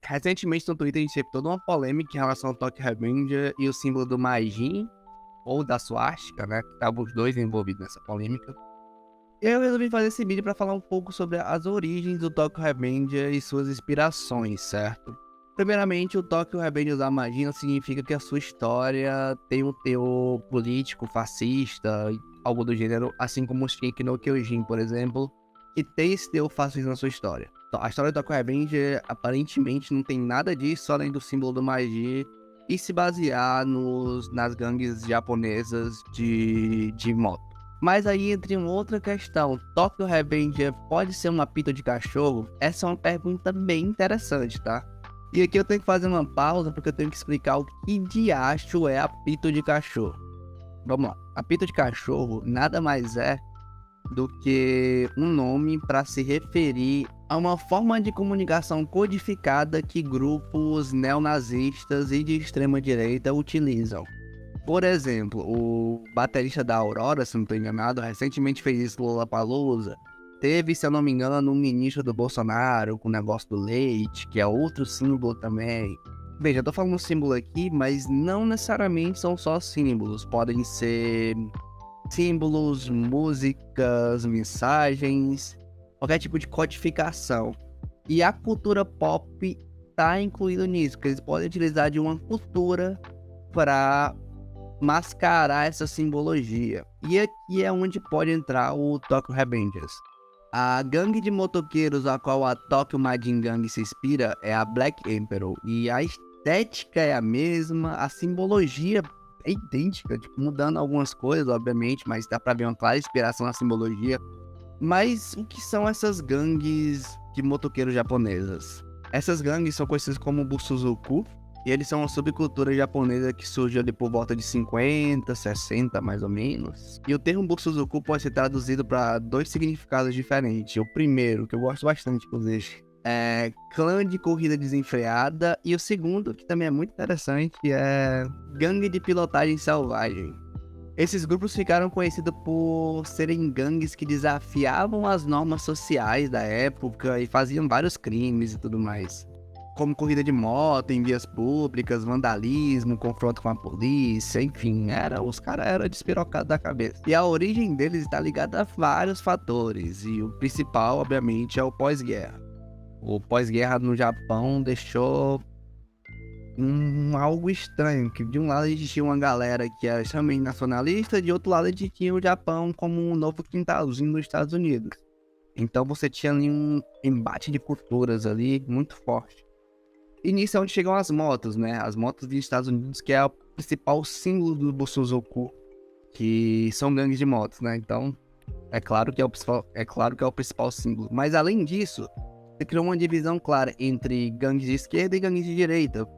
Recentemente no Twitter a gente teve toda uma polêmica em relação ao Tokyo Revenger e o símbolo do Majin, ou da Swastika, né? Que estavam os dois envolvidos nessa polêmica. Eu resolvi fazer esse vídeo para falar um pouco sobre as origens do Tokyo Revenger e suas inspirações, certo? Primeiramente, o Tokyo Revenger usar magia significa que a sua história tem um teor político, fascista, algo do gênero, assim como o Shingeki no Kyojin, por exemplo, que tem esse teor fascista na sua história. Então, a história do Tokyo Revenger aparentemente não tem nada disso além do símbolo do magia e se basear nas gangues japonesas de moto. Mas aí entra uma outra questão, Tokyo Revenger pode ser uma pita de cachorro? Essa é uma pergunta bem interessante, tá? E aqui eu tenho que fazer uma pausa porque eu tenho que explicar o que diacho é a pita de cachorro. Vamos lá, a pita de cachorro nada mais é do que um nome para se referir a uma forma de comunicação codificada que grupos neonazistas e de extrema direita utilizam. Por exemplo, o baterista da Aurora, se não estou enganado, recentemente fez isso no Lollapalooza. Teve, se eu não me engano, um ministro do Bolsonaro com o negócio do leite, que é outro símbolo também. Veja, eu tô falando símbolo aqui, mas não necessariamente são só símbolos. Podem ser símbolos, músicas, mensagens, qualquer tipo de codificação. E a cultura pop tá incluído nisso, porque eles podem utilizar de uma cultura para mascarar essa simbologia. E aqui é onde pode entrar o Tokyo Revengers. A gangue de motoqueiros a qual a Tokyo Majin Gang se inspira é a Black Emperor. E a estética é a mesma, a simbologia é idêntica, tipo, mudando algumas coisas, obviamente, mas dá pra ver uma clara inspiração na simbologia. Mas o que são essas gangues de motoqueiros japonesas? Essas gangues são conhecidas como Busuzuku, e eles são uma subcultura japonesa que surgiu ali por volta de 50, 60 mais ou menos. E o termo Busuzuku pode ser traduzido para dois significados diferentes. O primeiro, que eu gosto bastante, inclusive, é clã de corrida desenfreada. E o segundo, que também é muito interessante, é gangue de pilotagem selvagem. Esses grupos ficaram conhecidos por serem gangues que desafiavam as normas sociais da época e faziam vários crimes e tudo mais, como corrida de moto em vias públicas, vandalismo, confronto com a polícia, enfim, os caras eram despirocados da cabeça. E a origem deles está ligada a vários fatores, e o principal, obviamente, é o pós-guerra. O pós-guerra no Japão deixou algo estranho, que de um lado existia uma galera que era extremamente nacionalista, de outro lado existia o Japão como um novo quintalzinho dos Estados Unidos. Então você tinha ali um embate de culturas ali muito forte. E nisso é onde chegam as motos, né? As motos dos Estados Unidos, que é o principal símbolo do Busuzuku, que são gangues de motos, né? Então, é claro que é o principal símbolo. Mas além disso, você criou uma divisão clara entre gangues de esquerda e gangues de direita.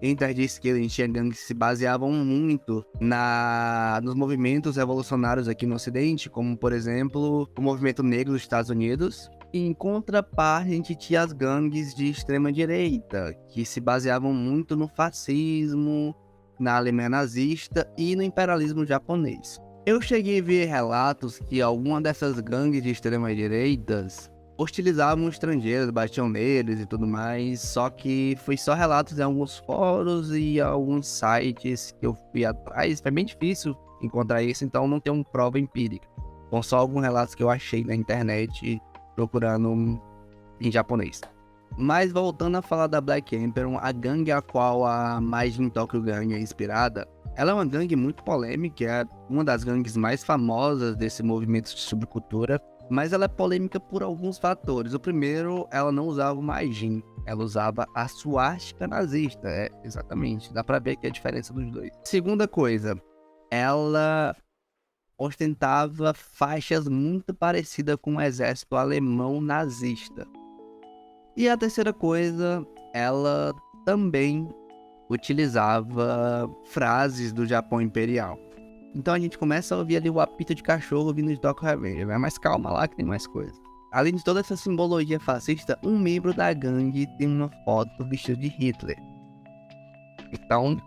Entre as de esquerda, a gente tinha gangues que se baseavam muito nos movimentos revolucionários aqui no Ocidente, como, por exemplo, o movimento negro dos Estados Unidos. E, em contraparte, a gente tinha as gangues de extrema-direita, que se baseavam muito no fascismo, na Alemanha nazista e no imperialismo japonês. Eu cheguei a ver relatos que algumas dessas gangues de extrema-direitas hostilizavam estrangeiros, batiam neles e tudo mais, só que foi só relatos em alguns fóruns e alguns sites que eu fui atrás. Foi bem difícil encontrar isso, então não tenho prova empírica. São só alguns relatos que eu achei na internet procurando em japonês. Mas voltando a falar da Black Emperor, a gangue a qual a Majin Tokyo Gang é inspirada, ela é uma gangue muito polêmica, é uma das gangues mais famosas desse movimento de subcultura, mas ela é polêmica por alguns fatores. O primeiro, ela não usava o Majin, ela usava a suástica nazista, exatamente, dá pra ver que é a diferença dos dois. Segunda coisa, ela ostentava faixas muito parecidas com o exército alemão nazista. E a terceira coisa, ela também utilizava frases do Japão imperial. Então a gente começa a ouvir ali o apito de cachorro vindo de Tokyo Revenger. Vai mais calma lá que tem mais coisa. Além de toda essa simbologia fascista, um membro da gangue tem uma foto vestido de Hitler. Então,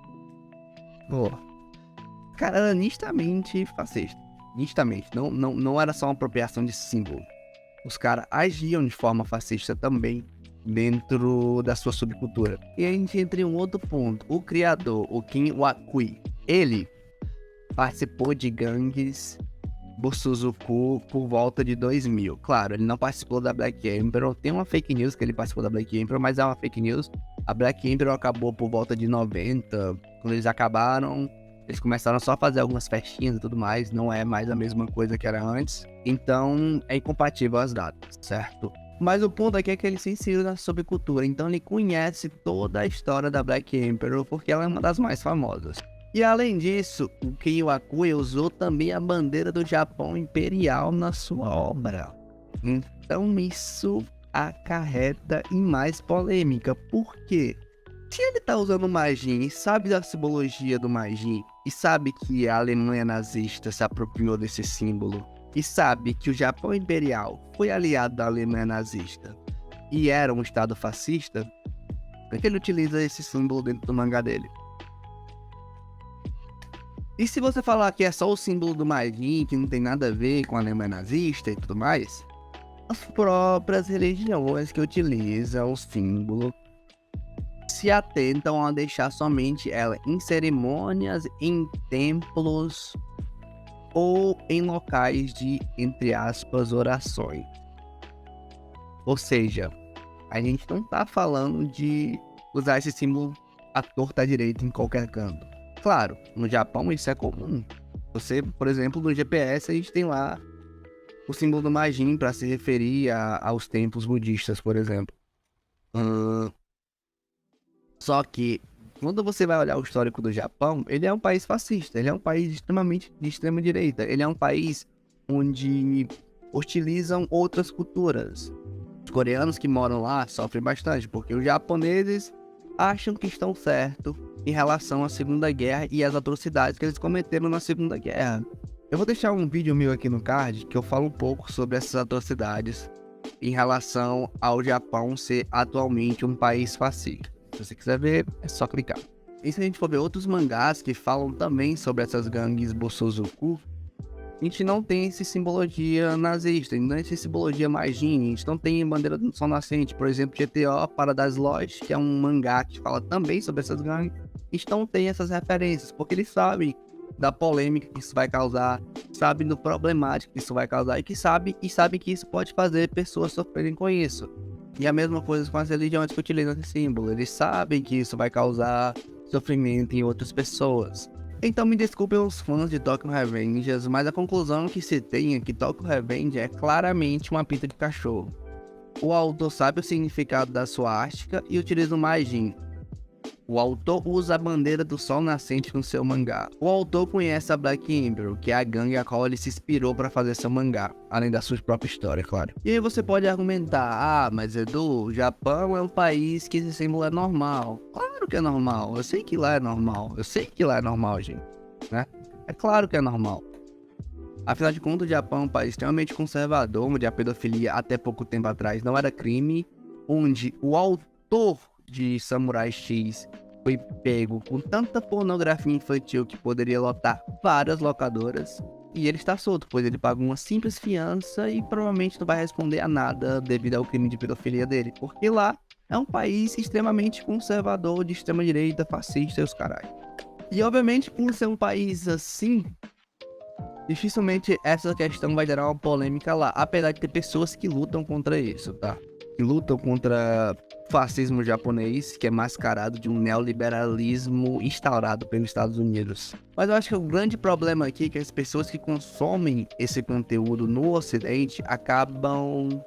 cara, era nitidamente fascista. Nitidamente. Não era só uma apropriação de símbolo. Os caras agiam de forma fascista também. dentro da sua subcultura. E a gente entra em um outro ponto. O criador, o Kin Wakui, ele participou de gangues Bosozoku por volta de 2000. Claro, ele não participou da Black Emperor. Tem uma fake news que ele participou da Black Emperor, mas é uma fake news. A Black Emperor acabou por volta de 90. Quando eles acabaram, eles começaram só a fazer algumas festinhas e tudo mais. Não é mais a mesma coisa que era antes. Então, é incompatível as datas, certo? Mas o ponto aqui é que ele se inseriu na subcultura. Então, ele conhece toda a história da Black Emperor, porque ela é uma das mais famosas. E além disso, o Kin Wakui usou também a bandeira do Japão Imperial na sua obra. Então isso acarreta em mais polêmica. Por quê? Se ele tá usando Majin e sabe da simbologia do Majin, e sabe que a Alemanha nazista se apropriou desse símbolo, e sabe que o Japão Imperial foi aliado da Alemanha nazista e era um estado fascista, por que ele utiliza esse símbolo dentro do mangá dele? E se você falar que é só o símbolo do Majin, que não tem nada a ver com a Alemanha nazista e tudo mais, as próprias religiões que utilizam o símbolo se atentam a deixar somente ela em cerimônias, em templos ou em locais de, entre aspas, orações. Ou seja, a gente não tá falando de usar esse símbolo à torta à direita em qualquer canto. Claro, no Japão isso é comum. Você, por exemplo, no GPS a gente tem lá o símbolo do Majin para se referir aos templos budistas, por exemplo. Só que, quando você vai olhar o histórico do Japão, ele é um país fascista, ele é um país extremamente de extrema direita, ele é um país onde hostilizam outras culturas. Os coreanos que moram lá sofrem bastante, porque os japoneses acham que estão certos em relação à Segunda Guerra e às atrocidades que eles cometeram na Segunda Guerra. Eu vou deixar um vídeo meu aqui no card que eu falo um pouco sobre essas atrocidades em relação ao Japão ser atualmente um país fascista. Se você quiser ver, é só clicar. E se a gente for ver outros mangás que falam também sobre essas gangues Bosozoku, a gente não tem essa simbologia nazista, não tem essa simbologia Majin, a gente não tem bandeira do sol nascente. Por exemplo, GTO Paradise Lost, que é um mangá que fala também sobre essas gangues, eles não tem essas referências, porque eles sabem da polêmica que isso vai causar, sabem do problemático que isso vai causar e sabem que isso pode fazer pessoas sofrerem com isso. E a mesma coisa com as religiões que utilizam esse símbolo, eles sabem que isso vai causar sofrimento em outras pessoas. Então me desculpem os fãs de Tokyo Revengers, mas a conclusão que se tem é que Tokyo Revenger é claramente uma pinta de cachorro. O autor sabe o significado da suástica e utiliza o Majin. O autor usa a bandeira do sol nascente no seu mangá. O autor conhece a Black Emperor, que é a gangue a qual ele se inspirou para fazer seu mangá, além da sua própria história, claro. E aí você pode argumentar, mas Edu, o Japão é um país que esse símbolo é normal. Claro que é normal, eu sei que lá é normal, gente, né? É claro que é normal. Afinal de contas, o Japão é um país extremamente conservador, onde a pedofilia até pouco tempo atrás não era crime, onde o autor de Samurai X foi pego com tanta pornografia infantil que poderia lotar várias locadoras, e ele está solto, pois ele pagou uma simples fiança e provavelmente não vai responder a nada devido ao crime de pedofilia dele, porque lá é um país extremamente conservador, de extrema direita, fascista e os caralho. E obviamente, por ser um país assim, dificilmente essa questão vai gerar uma polêmica lá, apesar de ter pessoas que lutam contra isso, tá? Que lutam contra o fascismo japonês, que é mascarado de um neoliberalismo instaurado pelos Estados Unidos. Mas eu acho que o grande problema aqui é que as pessoas que consomem esse conteúdo no Ocidente acabam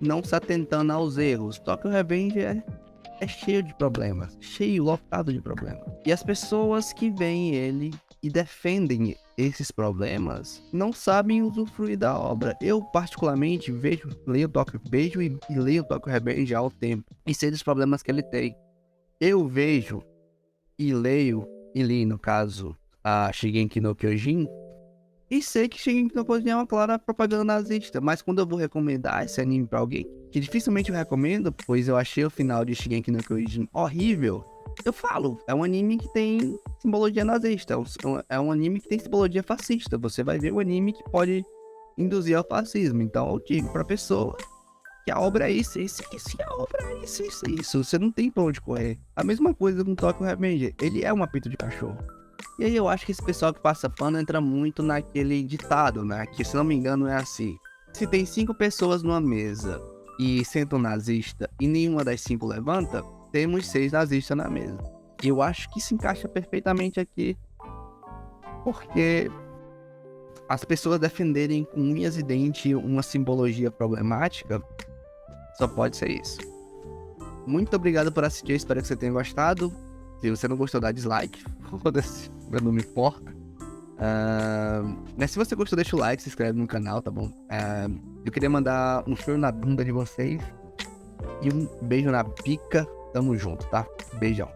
não se atentando aos erros. Tokyo Revenger é cheio de problemas, lotado de problemas. E as pessoas que veem ele e defendem esses problemas não sabem usufruir da obra. Eu particularmente leio e Tokyo Revenger ao tempo e sei dos problemas que ele tem. Eu vejo e leio e li, no caso, a Shingeki no Kyojin, e sei que Shingeki no Kyojin é uma clara propaganda nazista, mas quando eu vou recomendar esse anime pra alguém, que dificilmente eu recomendo, pois eu achei o final de Shingeki no Kyojin horrível, eu falo, é um anime que tem simbologia nazista, é um anime que tem simbologia fascista. Você vai ver um anime que pode induzir ao fascismo. Então eu digo pra pessoa que a obra é isso, que a obra é isso. Você não tem pra onde correr. A mesma coisa com Tokyo Revenger. Ele é um apito de cachorro. E aí eu acho que esse pessoal que passa pano entra muito naquele ditado, né? Que se não me engano é assim. Se tem 5 pessoas numa mesa e senta um nazista e nenhuma das 5 levanta, temos 6 nazistas na mesa. E eu acho que se encaixa perfeitamente aqui. Porque as pessoas defenderem com unhas e dentes uma simbologia problemática, só pode ser isso. Muito obrigado por assistir, espero que você tenha gostado. Se você não gostou, dá dislike. Foda-se, eu não me importa. Mas se você gostou, deixa o like, se inscreve no canal, tá bom? Eu queria mandar um cheiro na bunda de vocês e um beijo na pica. Tamo junto, tá? Beijão.